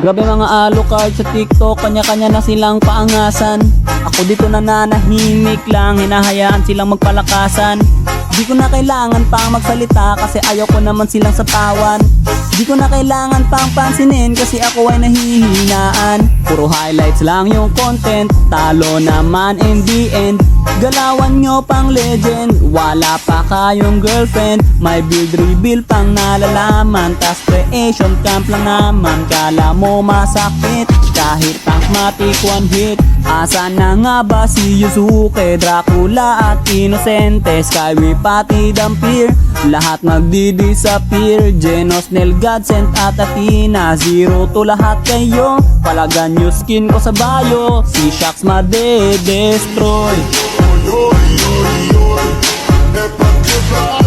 Grabe mga Alucard sa TikTok, kanya-kanya na silang paangasan. Ako dito nananahimik lang, hinahayaan silang magpalakasan. Di ko na kailangan pang magsalita kasi ayaw ko naman silang sapawan. Di ko na kailangan pang pansinin kasi ako ay nahihinaan. Puro highlights lang yung content, talo naman in the end. Galawan nyo pang legend, wala pa kayong girlfriend. May build reveal pang nalalaman, tas creation camp lang naman. Kala mo masakit, kahit matik one hit. Asa na nga ba si Yusuke, Dracula at Inosente, Skyway pati Dampir, lahat magdi-disappear. Genos, Nel, Godsent at Athena, zero to lahat kayo. Palagan nyo skin ko sa bayo, si Shax made-destroy. Oi, oi, oi, oi, é pra quebrar.